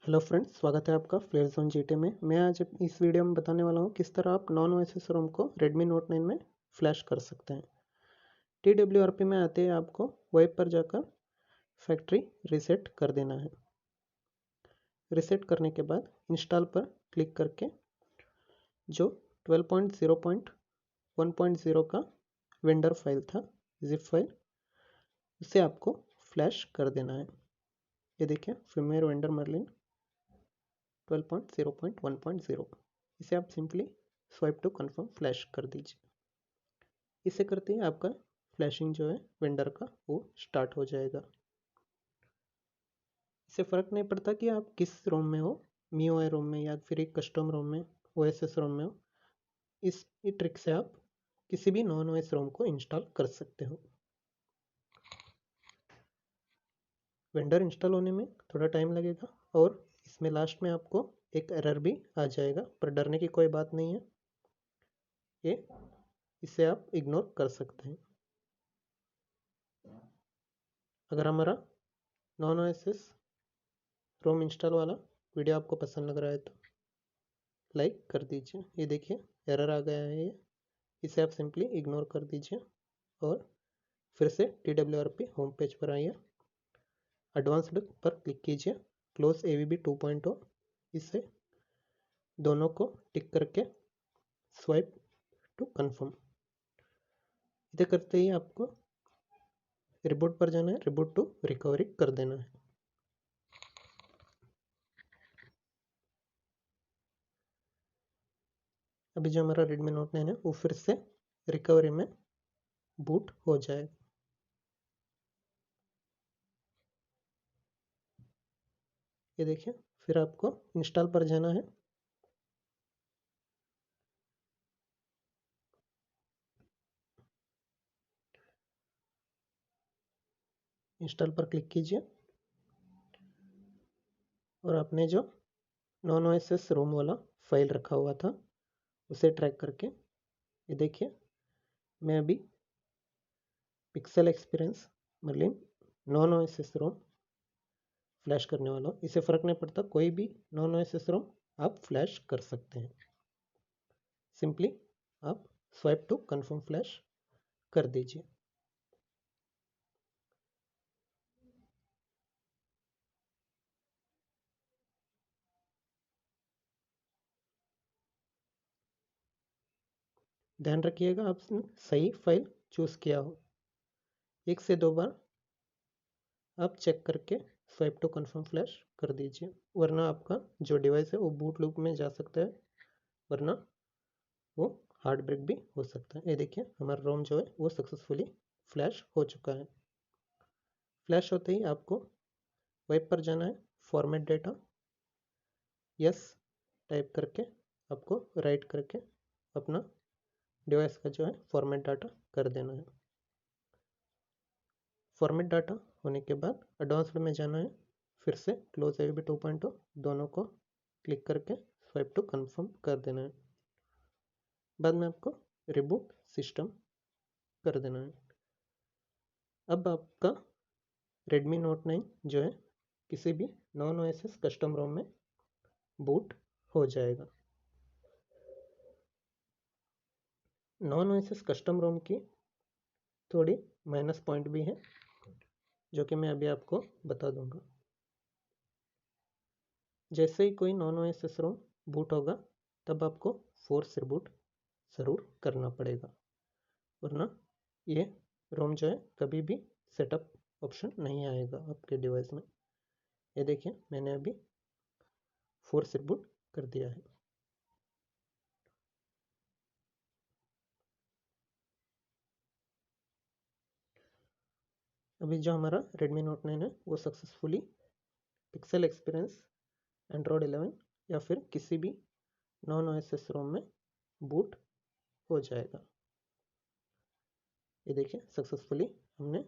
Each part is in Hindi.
हेलो फ्रेंड्स, स्वागत है आपका फ्लेयर जोन जीटे में। मैं आज इस वीडियो में बताने वाला हूँ किस तरह आप नॉन ओएसएस रोम को रेडमी नोट 9 में फ्लैश कर सकते हैं। TWRP में आते ही आपको वेब पर जाकर फैक्ट्री रीसेट कर देना है। रीसेट करने के बाद इंस्टॉल पर क्लिक करके जो 12.0.1.0 का वेंडर फाइल था, जिप फाइल, उसे आपको फ्लैश कर देना है। ये देखिए, फीमेल वेंडर मर्लिन 12.0.1.0। इसे आप simply swipe to confirm flash कर दीजिए। इसे करते ही आपका फ्लैशिंग जो है वेंडर का वो स्टार्ट हो जाएगा। इससे फ़र्क नहीं पड़ता कि आप किस रोम में हो, मिui रोम में या फिर एक कस्टम रोम में, ओएसएस रोम में हो। इस ट्रिक से आप किसी भी नॉन ओएस रोम को इंस्टॉल कर सकते हो। वेंडर इंस्टॉल होने में थोड़ा टाइम लगेगा और इसमें लास्ट में आपको एक एरर भी आ जाएगा, पर डरने की कोई बात नहीं है। इसे आप इग्नोर कर सकते हैं। अगर हमारा नॉन ओएसएस रोम इंस्टॉल वाला वीडियो आपको पसंद लग रहा है तो लाइक कर दीजिए। ये देखिए, एरर आ गया है। इसे आप सिंपली इग्नोर कर दीजिए और फिर से TWRP होम पेज पर आइए। एडवांस्ड पर क्लिक कीजिए, क्लोज AVB 2.0। इसे दोनों को टिक करके स्वाइप टू कन्फर्म। इसे करते ही आपको रिबूट पर जाना है, रिबूट टू रिकवरी कर देना है। अभी जो हमारा रेडमी नोट 9 है वो फिर से रिकवरी में बूट हो जाएगा। ये देखिए, फिर आपको इंस्टॉल पर जाना है। इंस्टॉल पर क्लिक कीजिए और आपने जो नॉन ओएसएस रोम वाला फाइल रखा हुआ था उसे ट्रैक करके, ये देखिए, मैं अभी पिक्सल एक्सपीरियंस मतलब नॉन ओएसएस रोम फ्लैश करने वाला हूँ। इससे फ़र्क नहीं पड़ता, कोई भी नॉन ओएसएस रोम आप फ्लैश कर सकते हैं। सिंपली आप स्वाइप टू कन्फर्म फ्लैश कर दीजिए। ध्यान रखिएगा आपने सही फाइल चूज़ किया हो। 1 से 2 बार आप चेक करके स्वाइप टू कन्फर्म फ्लैश कर दीजिए, वरना आपका जो डिवाइस है वो बूट लूप में जा सकता है, वरना वो हार्ड ब्रेक भी हो सकता है। ये देखिए, हमारा रोम जो है वो सक्सेसफुली फ्लैश हो चुका है। फ्लैश होते ही आपको वेब पर जाना है, फॉर्मेट डेटा, यस टाइप करके आपको राइट करके अपना डिवाइस का जो है फॉर्मेट डाटा कर देना है। फॉर्मेट डाटा होने के बाद एडवांस्ड में जाना है, फिर से क्लोज AVB 2.0 दोनों को क्लिक करके स्वाइप टू कन्फर्म कर देना है। बाद में आपको रिबूट सिस्टम कर देना है। अब आपका रेडमी नोट 9 जो है किसी भी नॉन ओएसएस कस्टम रोम में बूट हो जाएगा। नॉन ओएसएस कस्टम रोम की थोड़ी माइनस पॉइंट भी है, जो कि मैं अभी आपको बता दूंगा। जैसे ही कोई नॉन ओएसएस रोम बूट होगा तब आपको फोर्स रिबूट ज़रूर करना पड़ेगा, वरना ये रोम जो है कभी भी सेटअप ऑप्शन नहीं आएगा आपके डिवाइस में। ये देखिए, मैंने अभी फोर्स रिबूट कर दिया है। अभी जो हमारा रेडमी नोट 9 है वो सक्सेसफुली पिक्सल एक्सपीरियंस एंड्रॉयड 11 या फिर किसी भी नॉन ओएसएस रोम में बूट हो जाएगा। ये देखिए, सक्सेसफुली हमने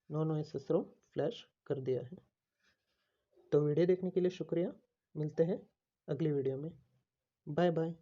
नॉन ओएसएस रोम फ्लैश कर दिया है। तो वीडियो देखने के लिए शुक्रिया। मिलते हैं अगली वीडियो में। Bye bye.